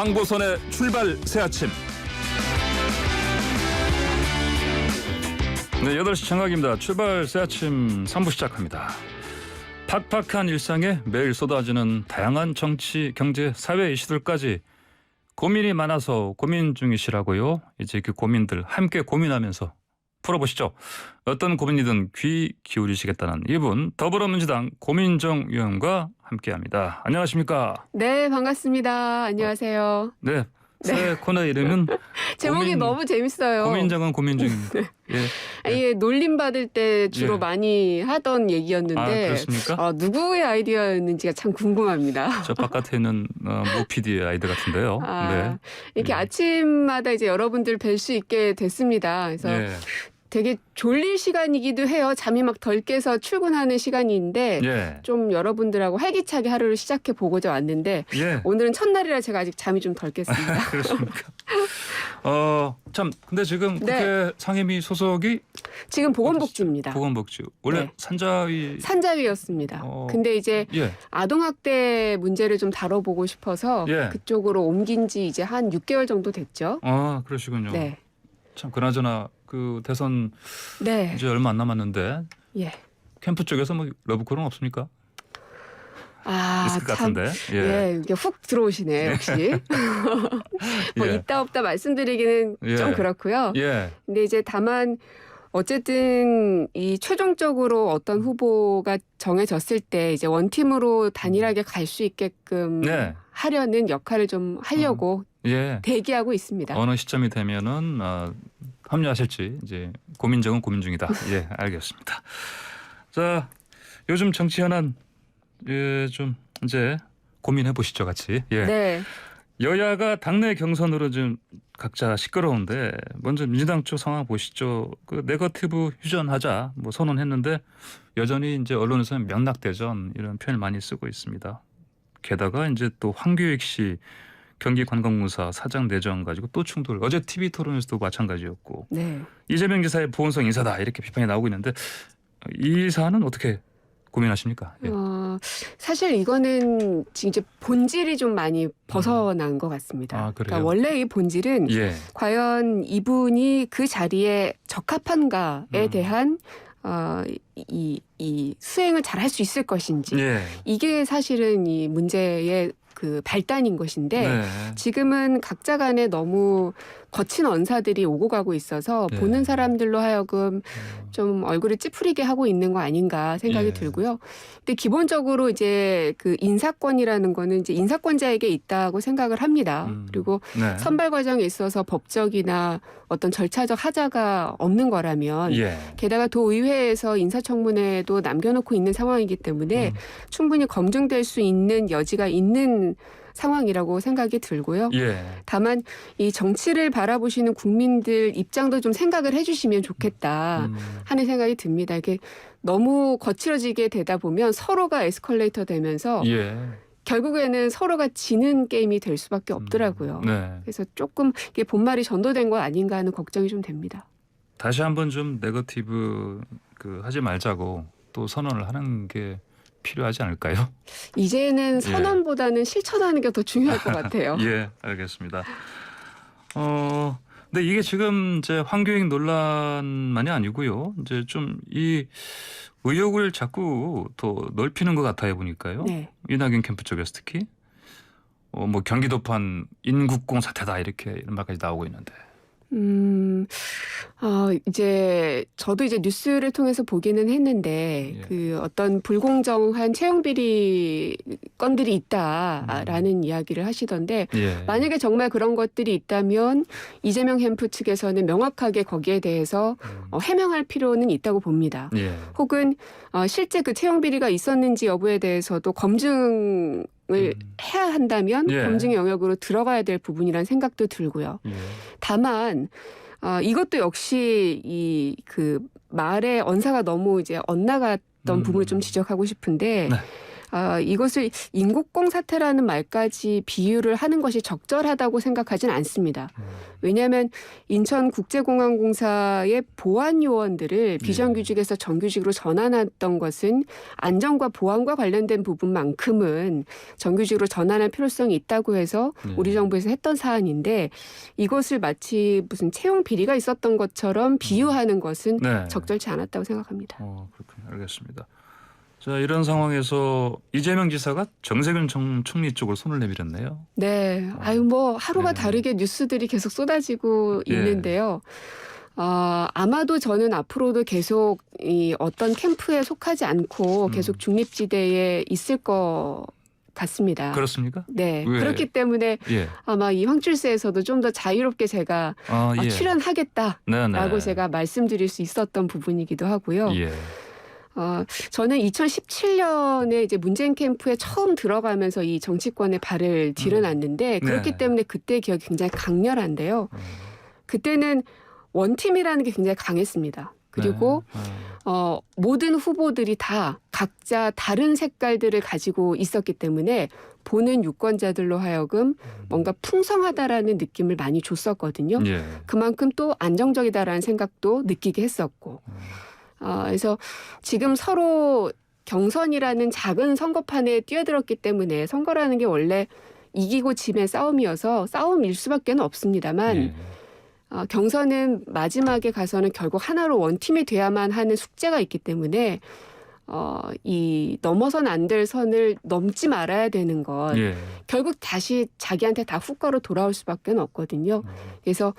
황보선의 출발 새아침. 네, 8시 정각입니다. 출발 새아침 3부 시작합니다. 팍팍한 일상에 매일 쏟아지는 다양한 정치, 경제, 사회 이슈들까지 고민이 많아서 고민 중이시라고요. 이제 그 고민들 함께 고민하면서 풀어보시죠. 어떤 고민이든 귀 기울이시겠다는 이분, 더불어민주당 고민정 의원과 함께합니다. 안녕하십니까? 네, 반갑습니다. 안녕하세요. 네, 새 코너 이름은 제목이 너무 재밌어요. 고민정은 고민중입니다. 예. 이게 놀림 받을 때 주로 예. 많이 하던 얘기였는데 아, 그렇습니까? 누구의 아이디어였는지가 참 궁금합니다. 저 바깥에 있는 모 PD의 아이디 같은데요. 네. 이렇게 아침마다 이제 여러분들 뵐 수 있게 됐습니다. 그래서 예. 되게 졸릴 시간이기도 해요. 잠이 막 덜 깨서 출근하는 시간인데 예. 좀 여러분들하고 활기차게 하루를 시작해 보고자 왔는데 예. 오늘은 첫날이라 제가 아직 잠이 좀 덜 깼습니다. 그렇습니까? 참 근데 지금 국회 네. 상임위 소속이 지금 보건복지입니다. 보건복지. 원래 네. 산자위였습니다. 근데 이제 예. 아동학대 문제를 좀 다뤄보고 싶어서 예. 그쪽으로 옮긴 지 이제 한 6개월 정도 됐죠. 아, 그러시군요. 네. 참 그나저나 그 대선 네. 이제 얼마 안 남았는데 예. 캠프 쪽에서 뭐 러브콜은 없습니까? 있을 것 참. 같은데. 예, 이게 훅 들어오시네, 역시. 뭐 예. 있다 없다 말씀드리기는 예. 좀 그렇고요. 예. 근데 이제 다만 어쨌든 이 최종적으로 어떤 후보가 정해졌을 때 이제 원팀으로 단일하게 갈 수 있게끔 네. 하려는 역할을 좀 하려고 예. 대기하고 있습니다. 어느 시점이 되면은 합류하실지 이제 고민정은 고민 중이다. 예, 알겠습니다. 자, 요즘 정치 현안 좀 이제 고민해 보시죠, 같이. 예. 네. 여야가 당내 경선으로 좀 각자 시끄러운데 먼저 민주당 쪽 상황 보시죠. 그 네거티브 휴전하자 뭐 선언했는데 여전히 이제 언론에서는 명락대전 이런 표현을 많이 쓰고 있습니다. 게다가 이제 또 황교익 씨 경기관광공사 사장 내정 가지고 또 충돌. 어제 TV 토론에서도 마찬가지였고 네. 이재명 지사의 보온성 인사다 이렇게 비판이 나오고 있는데 이 사안은 어떻게 고민하십니까? 예. 사실 이거는 지금 이제 본질이 좀 많이 벗어난 것 같습니다. 아, 그래요? 그러니까 원래 이 본질은 예. 과연 이분이 그 자리에 적합한가에 대한 이 수행을 잘 할 수 있을 것인지 예. 이게 사실은 이 문제의 그 발단인 것인데 네. 지금은 각자 간에 너무 거친 언사들이 오고 가고 있어서 네. 보는 사람들로 하여금 좀 얼굴을 찌푸리게 하고 있는 거 아닌가 생각이 예. 들고요. 근데 기본적으로 이제 그 인사권이라는 거는 이제 인사권자에게 있다고 생각을 합니다. 그리고 네. 선발 과정에 있어서 법적이나 어떤 절차적 하자가 없는 거라면 예. 게다가 도의회에서 인사청문회도 남겨놓고 있는 상황이기 때문에 충분히 검증될 수 있는 여지가 있는 상황이라고 생각이 들고요. 예. 다만 이 정치를 바라보시는 국민들 입장도 좀 생각을 해주시면 좋겠다 하는 생각이 듭니다. 이게 너무 거칠어지게 되다 보면 서로가 에스컬레이터 되면서 예. 결국에는 서로가 지는 게임이 될 수밖에 없더라고요. 네. 그래서 조금 이게 본말이 전도된 거 아닌가 하는 걱정이 좀 됩니다. 다시 한번 좀 네거티브 하지 말자고 또 선언을 하는 게 필요하지 않을까요? 이제는 선언보다는 실천하는 게 더 중요할 것 같아요. 예, 알겠습니다. 근데 이게 지금 이제 황교익 논란만이 아니고요. 이제 좀 이 의혹을 자꾸 더 넓히는 것 같아요 보니까요. 네. 이낙연 캠프 쪽에서 특히 뭐 경기도판 인국공 사태다 이렇게 이런 말까지 나오고 있는데. 이제 저도 이제 뉴스를 통해서 보기는 했는데 예. 그 어떤 불공정한 채용 비리 건들이 있다라는 이야기를 하시던데 예. 만약에 정말 그런 것들이 있다면 이재명 캠프 측에서는 명확하게 거기에 대해서 해명할 필요는 있다고 봅니다. 예. 혹은 실제 그 채용 비리가 있었는지 여부에 대해서도 검증을 해야 한다면 예. 검증 영역으로 들어가야 될 부분이라는 생각도 들고요. 예. 다만 이것도 역시 이 그 말의 언사가 너무 이제 엇나갔던 부분을 좀 지적하고 싶은데 네. 이것을 인국공 사태라는 말까지 비유를 하는 것이 적절하다고 생각하진 않습니다. 왜냐하면 인천국제공항공사의 보안 요원들을 비정규직에서 정규직으로 전환했던 것은 안전과 보안과 관련된 부분만큼은 정규직으로 전환할 필요성이 있다고 해서 우리 정부에서 했던 사안인데 이것을 마치 무슨 채용 비리가 있었던 것처럼 비유하는 것은 네. 적절치 않았다고 생각합니다. 그렇군요. 알겠습니다. 자, 이런 상황에서 이재명 지사가 정세균 총리 쪽으로 손을 내밀었네요. 네. 하루가 다르게 뉴스들이 계속 쏟아지고 있는데요. 아마도 저는 앞으로도 계속 이 어떤 캠프에 속하지 않고 계속 중립지대에 있을 것 같습니다. 그렇습니까? 네. 왜? 그렇기 때문에 아마 이 황출세에서도 좀 더 자유롭게 제가 출연하겠다라고 제가 말씀드릴 수 있었던 부분이기도 하고요. 저는 2017년에 이제 문재인 캠프에 처음 들어가면서 이 정치권에 발을 들여놨는데 그렇기 때문에 그때 기억이 굉장히 강렬한데요. 그때는 원팀이라는 게 굉장히 강했습니다. 그리고 모든 후보들이 다 각자 다른 색깔들을 가지고 있었기 때문에 보는 유권자들로 하여금 뭔가 풍성하다라는 느낌을 많이 줬었거든요. 그만큼 또 안정적이다라는 생각도 느끼게 했었고. 그래서 지금 서로 경선이라는 작은 선거판에 뛰어들었기 때문에 선거라는 게 원래 이기고 짐의 싸움이어서 싸움일 수밖에 없습니다만 경선은 마지막에 가서는 결국 하나로 원팀이 돼야만 하는 숙제가 있기 때문에 이 넘어선 안 될 선을 넘지 말아야 되는 건 결국 다시 자기한테 다 후과로 돌아올 수밖에 없거든요. 그래서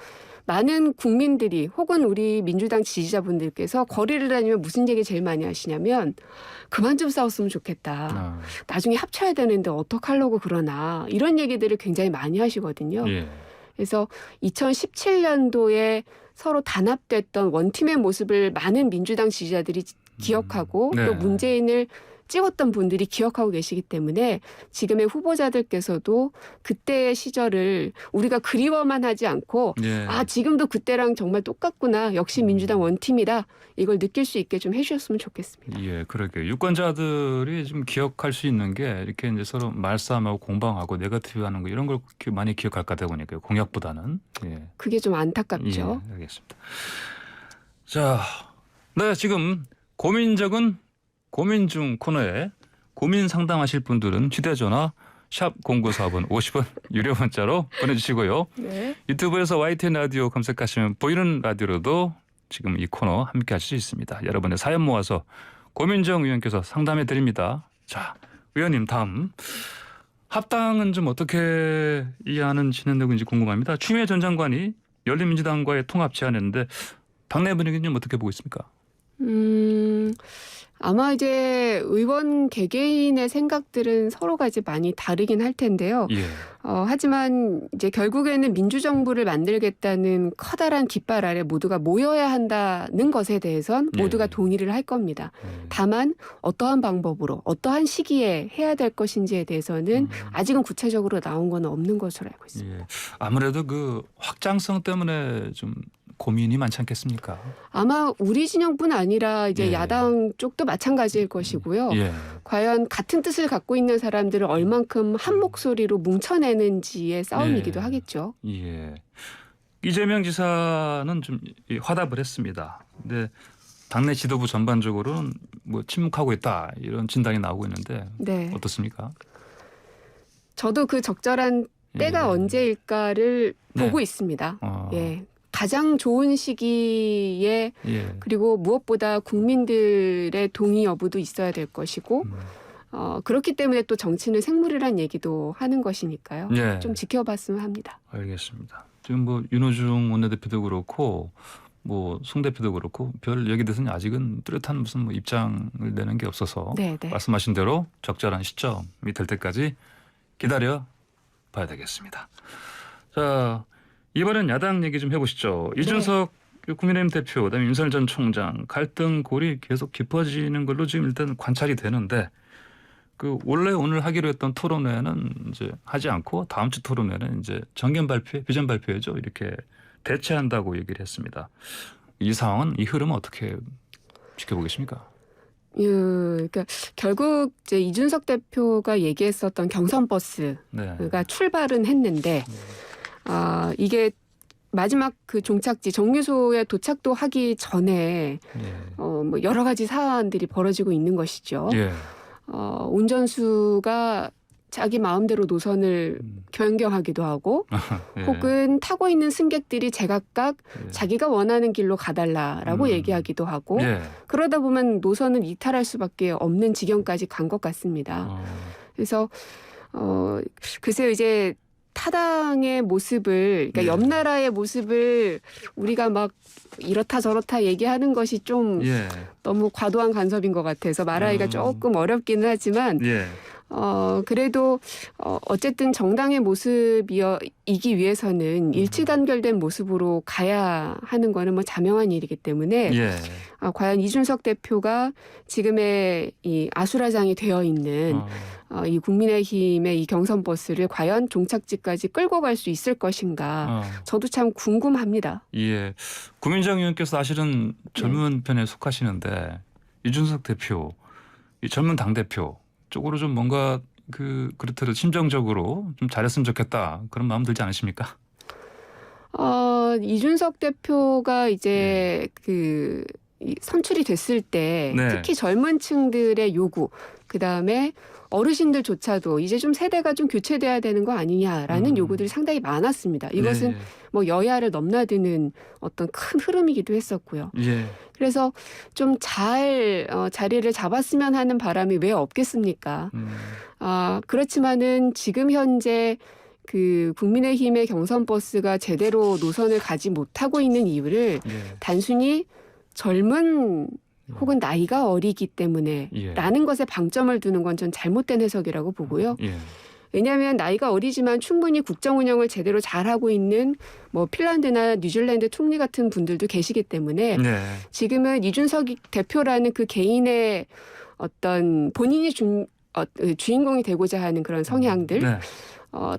많은 국민들이 혹은 우리 민주당 지지자분들께서 거리를 다니면 무슨 얘기 제일 많이 하시냐면 그만 좀 싸웠으면 좋겠다. 나중에 합쳐야 되는데 어떡하려고 그러나 이런 얘기들을 굉장히 많이 하시거든요. 그래서 2017년도에 서로 단합됐던 원팀의 모습을 많은 민주당 지지자들이 기억하고 또 문재인을 찍었던 분들이 기억하고 계시기 때문에 지금의 후보자들께서도 그때의 시절을 우리가 그리워만 하지 않고 지금도 그때랑 정말 똑같구나. 역시 민주당 원팀이다. 이걸 느낄 수 있게 좀 해주셨으면 좋겠습니다. 그러게요. 유권자들이 좀 기억할 수 있는 게 이렇게 이제 서로 말싸움하고 공방하고 네거티브하는 거 이런 걸 많이 기억할 거다 보니까요. 공약보다는. 그게 좀 안타깝죠. 알겠습니다. 자, 지금 고민 중 코너에 고민 상담하실 분들은 휴대전화 샵 0945번 50원 유료 문자로 보내주시고요. 유튜브에서 YTN 라디오 검색하시면 보이는 라디오로도 지금 이 코너 함께 하실 수 있습니다. 여러분의 사연 모아서 고민정 의원께서 상담해 드립니다. 자, 의원님 다음. 합당은 좀 어떻게 이해하는 진행되는지 궁금합니다. 추미애 전 장관이 열린민주당과의 통합 제안했는데 당내 분위기는 좀 어떻게 보고 있습니까? 아마 이제 의원 개개인의 생각들은 서로가 이제 많이 다르긴 할 텐데요. 하지만 이제 결국에는 민주정부를 만들겠다는 커다란 깃발 아래 모두가 모여야 한다는 것에 대해선 모두가 동의를 할 겁니다. 다만 어떠한 방법으로 어떠한 시기에 해야 될 것인지에 대해서는 아직은 구체적으로 나온 건 없는 것으로 알고 있습니다. 아무래도 그 확장성 때문에 좀 고민이 많지 않겠습니까? 아마 우리 진영뿐 아니라 이제 야당 쪽도 마찬가지일 것이고요. 과연 같은 뜻을 갖고 있는 사람들을 얼만큼 한 목소리로 뭉쳐내는지의 싸움이기도 하겠죠. 이재명 지사는 좀 화답을 했습니다. 근데 당내 지도부 전반적으로는 뭐 침묵하고 있다 이런 진단이 나오고 있는데 어떻습니까? 저도 그 적절한 때가 언제일까를 보고 있습니다. 가장 좋은 시기에 그리고 무엇보다 국민들의 동의 여부도 있어야 될 것이고 그렇기 때문에 또 정치는 생물이란 얘기도 하는 것이니까요. 좀 지켜봤으면 합니다. 알겠습니다. 지금 뭐 윤호중 원내대표도 그렇고 뭐 송 대표도 그렇고 별 얘기 대해서는 아직은 뚜렷한 무슨 뭐 입장을 내는 게 없어서 말씀하신 대로 적절한 시점이 될 때까지 기다려 봐야 되겠습니다. 자, 이번엔 야당 얘기 좀 해보시죠. 이준석 국민의힘 대표, 그다음에 윤석열 전 총장 갈등 골이 계속 깊어지는 걸로 지금 일단 관찰이 되는데 그 원래 오늘 하기로 했던 토론회는 이제 하지 않고 다음 주 토론회는 이제 정견 발표, 비전 발표죠. 이렇게 대체한다고 얘기를 했습니다. 이 상황은 이 흐름은 어떻게 지켜보겠습니까? 그러니까 결국 이제 이준석 대표가 얘기했었던 경선버스가 네. 출발은 했는데 이게 마지막 그 종착지 정류소에 도착도 하기 전에 예. 뭐 여러 가지 사안들이 벌어지고 있는 것이죠. 예. 운전수가 자기 마음대로 노선을 변경하기도 하고 예. 혹은 타고 있는 승객들이 제각각 예. 자기가 원하는 길로 가달라라고 얘기하기도 하고 예. 그러다 보면 노선을 이탈할 수밖에 없는 지경까지 간 것 같습니다. 그래서 글쎄요 이제 타당의 모습을 그러니까 예. 옆 나라의 모습을 우리가 막 이렇다 저렇다 얘기하는 것이 좀 예. 너무 과도한 간섭인 것 같아서 말하기가 조금 어렵기는 하지만 예. 그래도 어쨌든 정당의 모습이기 위해서는 일치 단결된 모습으로 가야 하는 거는 뭐 자명한 일이기 때문에 예. 과연 이준석 대표가 지금의 이 아수라장이 되어 있는 이 국민의힘의 이 경선 버스를 과연 종착지까지 끌고 갈 수 있을 것인가 저도 참 궁금합니다. 예. 구민정 의원께서 사실은 젊은 편에 속하시는데 이준석 대표, 이 젊은 당 대표 쪽으로 좀 뭔가 그렇듯 심정적으로 좀 잘했으면 좋겠다 그런 마음 들지 않으십니까? 이준석 대표가 이제 이 선출이 됐을 때 네. 특히 젊은 층들의 요구 그다음에 어르신들조차도 이제 좀 세대가 좀 교체돼야 되는 거 아니냐라는 요구들이 상당히 많았습니다. 이것은 예. 뭐 여야를 넘나드는 어떤 큰 흐름이기도 했었고요. 예. 그래서 좀 잘 자리를 잡았으면 하는 바람이 왜 없겠습니까? 그렇지만은 지금 현재 그 국민의힘의 경선 버스가 제대로 노선을 가지 못하고 있는 이유를 예. 단순히 젊은 혹은 나이가 어리기 때문에 예. 라는 것에 방점을 두는 건 전 잘못된 해석이라고 보고요. 예. 왜냐하면 나이가 어리지만 충분히 국정 운영을 제대로 잘하고 있는 뭐 핀란드나 뉴질랜드 총리 같은 분들도 계시기 때문에 네. 지금은 이준석 대표라는 그 개인의 어떤 본인이 주인공이 되고자 하는 그런 성향들 네.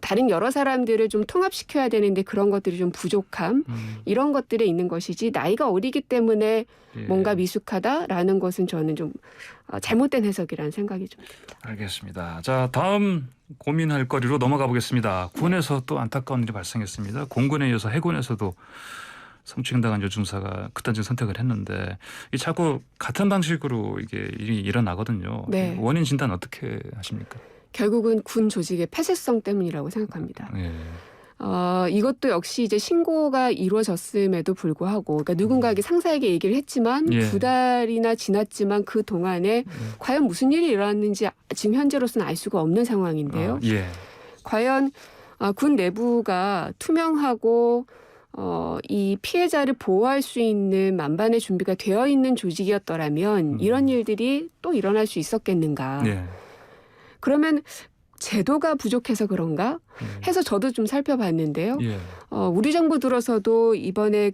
다른 여러 사람들을 좀 통합시켜야 되는데 그런 것들이 좀 부족함 이런 것들에 있는 것이지 나이가 어리기 때문에 예. 뭔가 미숙하다라는 것은 저는 좀 잘못된 해석이라는 생각이 좀 듭니다. 알겠습니다. 자, 다음 고민할 거리로 넘어가 보겠습니다. 군에서 또 안타까운 일이 발생했습니다. 공군에 이어서 해군에서도 성추행당한 여중사가 극단적 선택을 했는데 이 자꾸 같은 방식으로 이게 일이 일어나거든요. 네. 원인 진단 어떻게 하십니까? 결국은 군 조직의 폐쇄성 때문이라고 생각합니다. 예. 이것도 역시 이제 신고가 이루어졌음에도 불구하고, 그러니까 누군가에게 상사에게 얘기를 했지만 예. 2달이나 지났지만 그 동안에 과연 무슨 일이 일어났는지 지금 현재로서는 알 수가 없는 상황인데요. 예. 과연 군 내부가 투명하고 이 피해자를 보호할 수 있는 만반의 준비가 되어 있는 조직이었더라면 이런 일들이 또 일어날 수 있었겠는가. 예. 그러면 제도가 부족해서 그런가 해서 저도 좀 살펴봤는데요. 예. 우리 정부 들어서도 이번에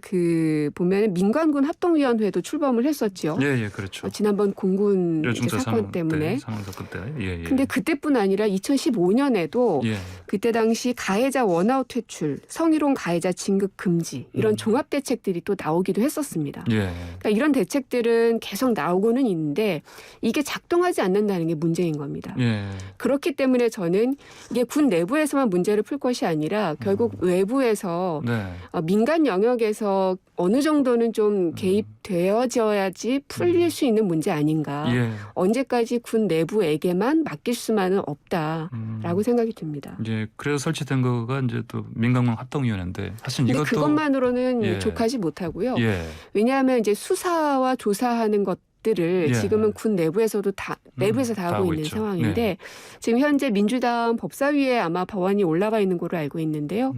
보면 민간군 합동위원회도 출범을 했었죠. 예, 그렇죠. 지난번 공군 여중사 사건 때문에. 사망 사건 때. 예. 근데 그때뿐 아니라 2015년에도 예. 그때 당시 가해자 원아웃 퇴출, 성희롱 가해자 진급 금지 이런 종합 대책들이 또 나오기도 했었습니다. 예. 그러니까 이런 대책들은 계속 나오고는 있는데 이게 작동하지 않는다는 게 문제인 겁니다. 예. 그렇기 때문에 저는 이게 군 내부에서만 문제를 풀 것이 아니라 결국 외부에서 네. 민간 영역에서 어느 정도는 좀 개입되어져야지 풀릴 수 있는 문제 아닌가. 예. 언제까지 군 내부에게만 맡길 수만은 없다라고 생각이 듭니다. 예. 그래서 설치된 거가 이제 또 민간군 합동위원회인데 사실 근데 이것도 그것만으로는 예. 족하지 못하고요. 예. 왜냐하면 이제 수사와 조사하는 것들을 예. 지금은 군 내부에서도 내부에서 다 하고 있는 있죠. 상황인데 네. 지금 현재 민주당 법사위에 아마 법안이 올라가 있는 걸로 알고 있는데요.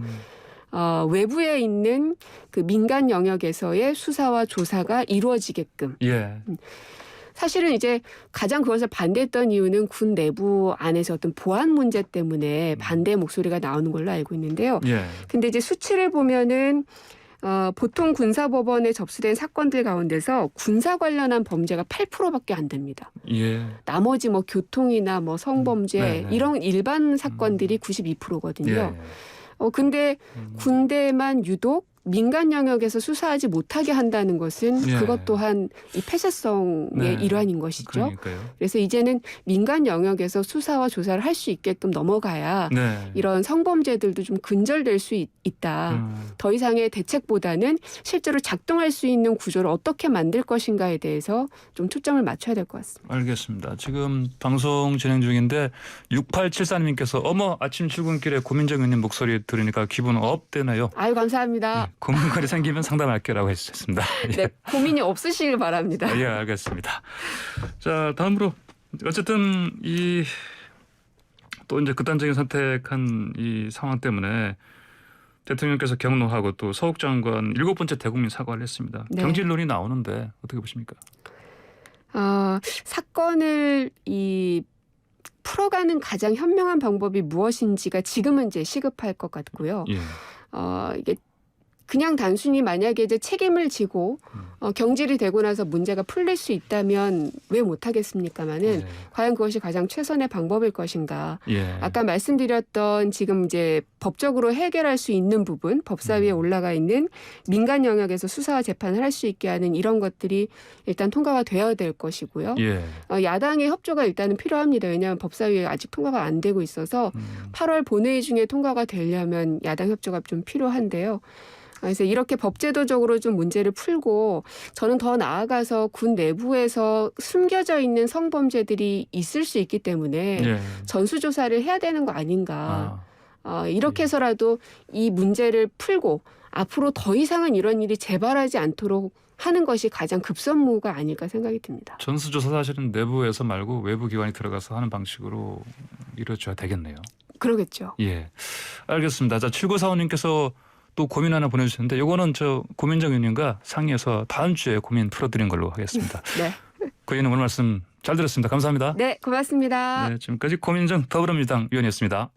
외부에 있는 그 민간 영역에서의 수사와 조사가 이루어지게끔. 예. 사실은 이제 가장 그것을 반대했던 이유는 군 내부 안에서 어떤 보안 문제 때문에 반대 목소리가 나오는 걸로 알고 있는데요. 예. 근데 이제 수치를 보면은 보통 군사법원에 접수된 사건들 가운데서 군사 관련한 범죄가 8%밖에 안 됩니다. 예. 나머지 뭐 교통이나 뭐 성범죄 네. 이런 일반 사건들이 92%거든요. 예. 근데 군대만 유독 민간 영역에서 수사하지 못하게 한다는 것은 예. 그것 또한 이 폐쇄성의 네. 일환인 것이죠. 그러니까요. 그래서 이제는 민간 영역에서 수사와 조사를 할 수 있게끔 넘어가야 네. 이런 성범죄들도 좀 근절될 수 있다. 더 이상의 대책보다는 실제로 작동할 수 있는 구조를 어떻게 만들 것인가에 대해서 좀 초점을 맞춰야 될 것 같습니다. 알겠습니다. 지금 방송 진행 중인데 6874님께서 어머 아침 출근길에 고민정 의원님 목소리 들으니까 기분 업 되네요. 아유 감사합니다. 고민거리 생기면 상담할게라고 했습니다. 네, 고민이 없으시길 바랍니다. 예, 알겠습니다. 자, 다음으로 어쨌든 이 또 이제 극단적인 선택한 이 상황 때문에 대통령께서 경로하고 또 서욱 장관 7번째 대국민 사과를 했습니다. 네. 경질론이 나오는데 어떻게 보십니까? 사건을 풀어가는 가장 현명한 방법이 무엇인지가 지금은 이제 시급할 것 같고요. 예. 이게 그냥 단순히 만약에 이제 책임을 지고 경질이 되고 나서 문제가 풀릴 수 있다면 왜 못하겠습니까마는 예. 과연 그것이 가장 최선의 방법일 것인가. 예. 아까 말씀드렸던 지금 이제 법적으로 해결할 수 있는 부분, 법사위에 올라가 있는 민간 영역에서 수사와 재판을 할 수 있게 하는 이런 것들이 일단 통과가 되어야 될 것이고요. 예. 야당의 협조가 일단은 필요합니다. 왜냐하면 법사위에 아직 통과가 안 되고 있어서 8월 본회의 중에 통과가 되려면 야당 협조가 좀 필요한데요. 그래서 이렇게 법제도적으로 좀 문제를 풀고 저는 더 나아가서 군 내부에서 숨겨져 있는 성범죄들이 있을 수 있기 때문에 예. 전수조사를 해야 되는 거 아닌가. 이렇게 해서라도 이 문제를 풀고 앞으로 더 이상은 이런 일이 재발하지 않도록 하는 것이 가장 급선무가 아닐까 생각이 듭니다. 전수조사 사실은 내부에서 말고 외부 기관이 들어가서 하는 방식으로 이루어져야 되겠네요. 그러겠죠. 예. 알겠습니다. 자, 7945님께서 또 고민 하나 보내주셨는데 이거는 저 고민정 의원님과 상의해서 다음 주에 고민 풀어드린 걸로 하겠습니다. 네. 그 의원님 오늘 말씀 잘 들었습니다. 감사합니다. 네, 고맙습니다. 네, 지금까지 고민정 더불어민주당 의원이었습니다.